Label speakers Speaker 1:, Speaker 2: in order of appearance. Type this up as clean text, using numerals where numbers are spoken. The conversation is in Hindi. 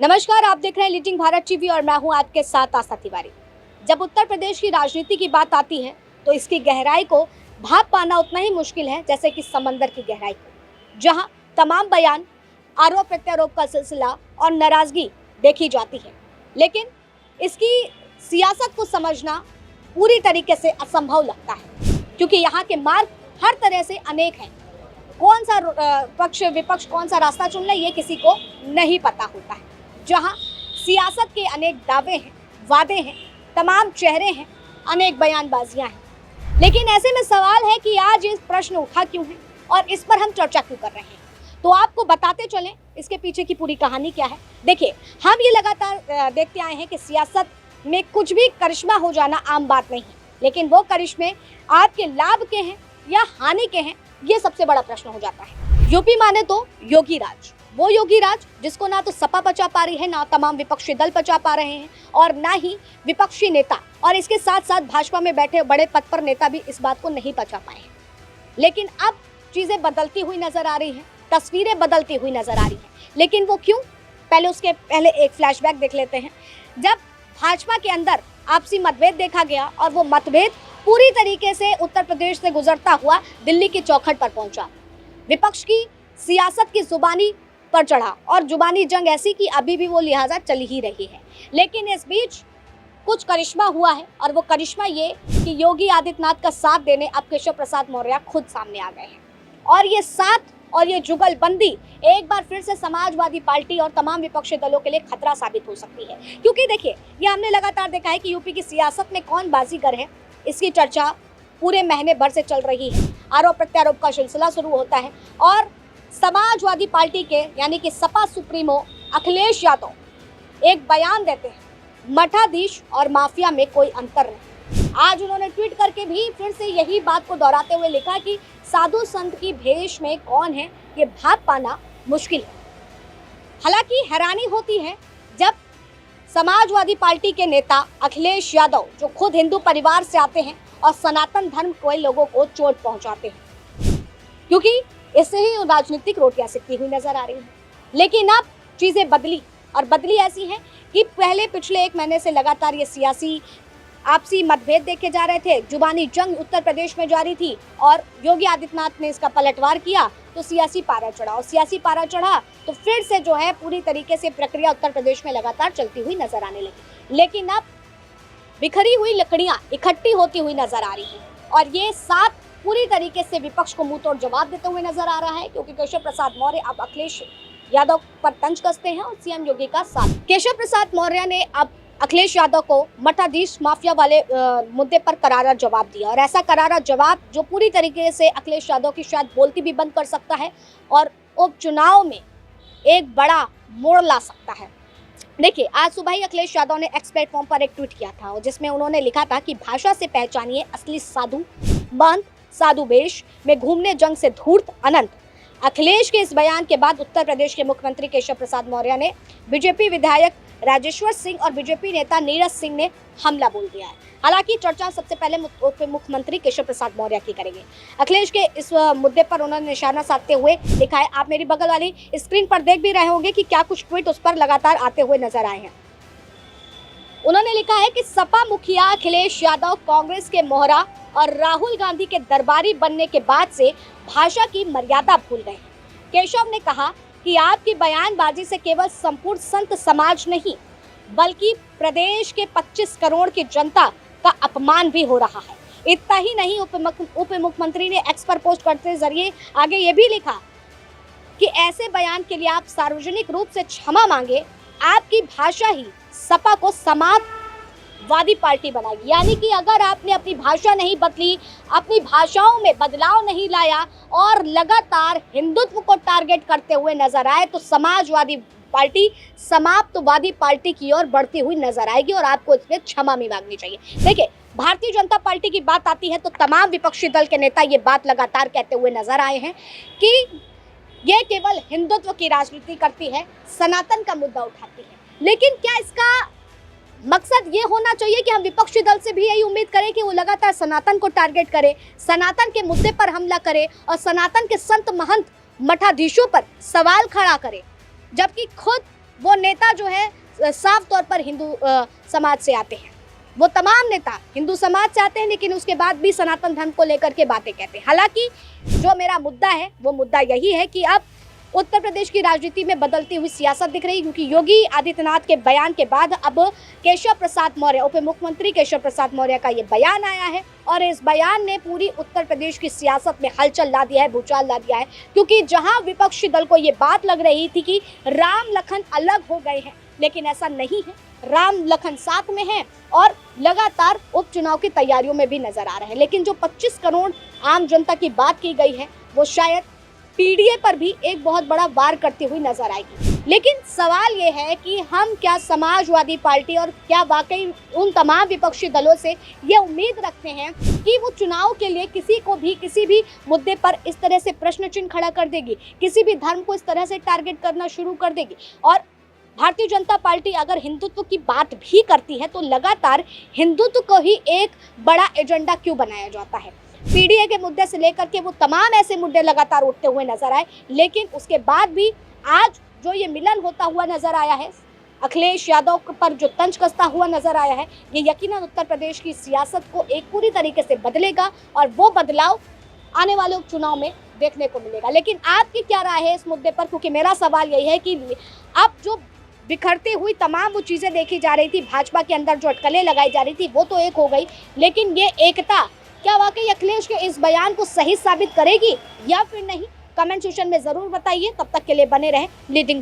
Speaker 1: नमस्कार, आप देख रहे हैं लीडिंग भारत टीवी और मैं हूं आपके साथ आस्था तिवारी। जब उत्तर प्रदेश की राजनीति की बात आती है तो इसकी गहराई को भाप पाना उतना ही मुश्किल है जैसे कि समंदर की गहराई को, जहां तमाम बयान, आरोप प्रत्यारोप का सिलसिला और नाराजगी देखी जाती है। लेकिन इसकी सियासत को समझना पूरी तरीके से असंभव लगता है, क्योंकि यहाँ के मार्ग हर तरह से अनेक हैं। कौन सा पक्ष विपक्ष कौन सा रास्ता चुन ले ये किसी को नहीं पता होता है। जहां सियासत के अनेक दावे हैं, वादे हैं, तमाम चेहरे हैं, अनेक बयानबाजियां हैं। लेकिन ऐसे में सवाल है कि आज ये प्रश्न उठा क्यों है और इस पर हम चर्चा क्यों कर रहे हैं। तो आपको बताते चलें इसके पीछे की पूरी कहानी क्या है। देखिए, हम ये लगातार देखते आए हैं कि सियासत में कुछ भी करिश्मा हो जाना आम बात नहीं है, लेकिन वो करिश्मे आपके लाभ के हैं या हानि के हैं, ये सबसे बड़ा प्रश्न हो जाता है। यूपी माने तो योगी राज, वो योगी राज जिसको ना तो सपा बचा पा रही है, ना तमाम विपक्षी दल बचा पा रहे हैं और ना ही विपक्षी नेता, और इसके साथ साथ भाजपा में बैठे बड़े पद पर नेता भी इस बात को नहीं बचा पाए हैं। लेकिन अब चीजें बदलती हुई नजर आ रही हैं, तस्वीरें बदलती हुई नजर आ रही हैं। लेकिन वो क्यों, उसके पहले एक फ्लैशबैक देख लेते हैं। जब भाजपा के अंदर आपसी मतभेद देखा गया और वो मतभेद पूरी तरीके से उत्तर प्रदेश से गुजरता हुआ दिल्ली की चौखट पर पहुंचा, विपक्ष की सियासत की जुबानी पर चढ़ा और जुबानी जंग ऐसी कि अभी भी वो लिहाजा चली ही रही है। लेकिन इस बीच कुछ करिश्मा हुआ है, और वो करिश्मा ये कि योगी आदित्यनाथ का साथ देने अब केशव प्रसाद मौर्य खुद सामने आ गए हैं। और ये साथ और ये जुगलबंदी एक बार फिर से समाजवादी पार्टी और तमाम विपक्षी दलों के लिए खतरा साबित हो सकती है। क्योंकि देखिए, ये हमने लगातार देखा है कि यूपी की सियासत में कौन बाजीगर है, इसकी चर्चा पूरे महीने भर से चल रही है। आरोप प्रत्यारोप का सिलसिला शुरू होता है और समाजवादी पार्टी के यानी कि सपा सुप्रीमो अखिलेश यादव एक बयान देते हैं, मठाधीश और माफिया में कोई अंतर नहीं। आज उन्होंने ट्वीट करके भी फिर से यही बात को दोहराते हुए लिखा कि साधु संत की भेष में कौन है ये भाप पाना मुश्किल है। हालांकि हैरानी होती है जब समाजवादी पार्टी के नेता अखिलेश यादव, जो खुद हिंदू परिवार से आते हैं और सनातन धर्म के लोगों को चोट पहुंचाते हैं, क्योंकि इससे ही राजनीतिक रोटियां सिकती हुई नजर आ रही है। लेकिन अब चीजें बदली, और बदली ऐसी हैं कि पिछले एक महीने से लगातार ये सियासी आपसी मतभेद देखे जा रहे थे, जुबानी जंग उत्तर प्रदेश में जारी थी और योगी आदित्यनाथ ने इसका पलटवार किया तो सियासी पारा चढ़ा, और सियासी पारा चढ़ा तो फिर से जो है पूरी तरीके से प्रक्रिया उत्तर प्रदेश में लगातार चलती हुई नजर आने लगी। लेकिन अब बिखरी हुई लकड़ियां इकट्ठी होती हुई नजर आ रही है, और ये साथ पूरी तरीके से विपक्ष को मुंह तोड़ जवाब देते हुए नजर आ रहा है, क्योंकि केशव प्रसाद मौर्य अब अखिलेश यादव पर तंज कसते हैं और सीएम योगी का साथ। केशव प्रसाद मौर्य ने अब अखिलेश यादव को मठाधीश माफिया वाले मुद्दे पर करारा जवाब दिया, और ऐसा करारा जवाब जो पूरी तरीके से अखिलेश यादव की शायद बोलती भी बंद कर सकता है और उपचुनाव में एक बड़ा मोड़ ला सकता है। देखिए, आज सुबह ही अखिलेश यादव ने एक्स प्लेटफॉर्म पर एक ट्वीट किया था, जिसमें उन्होंने लिखा था कि भाषा से पहचानिए असली साधु, महंत साधु वेश में घूमने जंग से धूर्त अनंत। अखिलेश के इस बयान के बाद उत्तर प्रदेश के मुख्यमंत्री केशव प्रसाद मौर्य ने बीजेपी विधायक राजेश्वर सिंह और बीजेपी नेता नीरज सिंह ने हमला बोल दिया है। हालांकि चर्चा सबसे पहले उप मुख्यमंत्री केशव प्रसाद मौर्य की करेंगे। अखिलेश के इस मुद्दे पर उन्होंने निशाना साधते हुए लिखा है, आप मेरी बगल वाली स्क्रीन पर देख भी रहे होंगे कि क्या कुछ ट्वीट उस पर लगातार आते हुए नजर आए हैं। उन्होंने लिखा है कि सपा मुखिया अखिलेश यादव कांग्रेस के मोहरा और राहुल गांधी के दरबारी बनने के बाद से भाषा की मर्यादा भूल गए हैं। केशव ने कहा कि आपकी बयानबाजी से केवल संपूर्ण संत समाज नहीं, बल्कि प्रदेश के 25 करोड़ की जनता का अपमान भी हो रहा है। इतना ही नहीं, उप मुख्यमंत्री ने एक्स पर पोस्ट करते जरिए आगे ये भी लिखा कि ऐसे बयान के लिए आप सार्वजनिक रूप से क्षमा मांगे। आपकी भाषा ही सपा को समाजवादी पार्टी बनाएगी। यानी कि अगर आपने अपनी भाषा नहीं बदली, अपनी भाषाओं में बदलाव नहीं लाया और लगातार हिंदुत्व को टारगेट करते हुए नजर आए, तो समाजवादी पार्टी समाप्तवादी पार्टी की ओर बढ़ती हुई नजर आएगी और आपको इसमें क्षमा भी मांगनी चाहिए। देखिए, भारतीय जनता पार्टी की बात आती है तो तमाम विपक्षी दल के नेता ये बात लगातार कहते हुए नजर आए हैं कि ये केवल हिंदुत्व की राजनीति करती है, सनातन का मुद्दा उठाती है। लेकिन क्या इसका मकसद ये होना चाहिए कि हम विपक्षी दल से भी यही उम्मीद करें कि वो लगातार सनातन को टारगेट करे, सनातन के मुद्दे पर हमला करे और सनातन के संत महंत मठाधीशों पर सवाल खड़ा करे, जबकि खुद वो नेता जो है साफ तौर पर हिंदू समाज से आते हैं। वो तमाम नेता हिंदू समाज से आते हैं, लेकिन उसके बाद भी सनातन धर्म को लेकर के बातें कहते हैं। हालांकि जो मेरा मुद्दा है वो मुद्दा यही है कि अब उत्तर प्रदेश की राजनीति में बदलती हुई सियासत दिख रही है, क्योंकि योगी आदित्यनाथ के बयान के बाद अब केशव प्रसाद मौर्य, उप मुख्यमंत्री केशव प्रसाद मौर्य का ये बयान आया है और इस बयान ने पूरी उत्तर प्रदेश की सियासत में हलचल ला दिया है, भूचाल ला दिया है। क्योंकि जहां विपक्षी दल को ये बात लग रही थी कि राम लखन अलग हो गए हैं, लेकिन ऐसा नहीं है। राम लखन साथ में हैं और लगातार उपचुनाव की तैयारियों में भी नजर आ रहे हैं। लेकिन जो 25 करोड़ आम जनता की बात की गई है वो शायद पीडीए पर भी एक बहुत बड़ा वार करती हुई नजर आएगी। लेकिन सवाल ये है कि हम क्या समाजवादी पार्टी और क्या वाकई उन तमाम विपक्षी दलों से ये उम्मीद रखते हैं कि वो चुनाव के लिए किसी को भी किसी भी मुद्दे पर इस तरह से प्रश्न चिन्ह खड़ा कर देगी, किसी भी धर्म को इस तरह से टारगेट करना शुरू कर देगी। और भारतीय जनता पार्टी अगर हिंदुत्व की बात भी करती है तो लगातार हिंदुत्व को ही एक बड़ा एजेंडा क्यों बनाया जाता है। पीडीए के मुद्दे से लेकर के वो तमाम ऐसे मुद्दे लगातार उठते हुए नजर आए, लेकिन उसके बाद भी आज जो ये मिलन होता हुआ नजर आया है, अखिलेश यादव पर जो तंज कसता हुआ नजर आया है, ये यकीनन उत्तर प्रदेश की सियासत को एक पूरी तरीके से बदलेगा और वो बदलाव आने वाले उपचुनाव में देखने को मिलेगा। लेकिन आपकी क्या राय है इस मुद्दे पर? क्योंकि मेरा सवाल यही है कि अब जो बिखरती हुई तमाम वो चीज़ें देखी जा रही थी, भाजपा के अंदर जो अटकलें लगाई जा रही थी वो तो एक हो गई, लेकिन ये एकता क्या वाकई अखिलेश के इस बयान को सही साबित करेगी या फिर नहीं? कमेंट सेक्शन में ज़रूर बताइए। तब तक के लिए बने रहें लीडिंग भारत।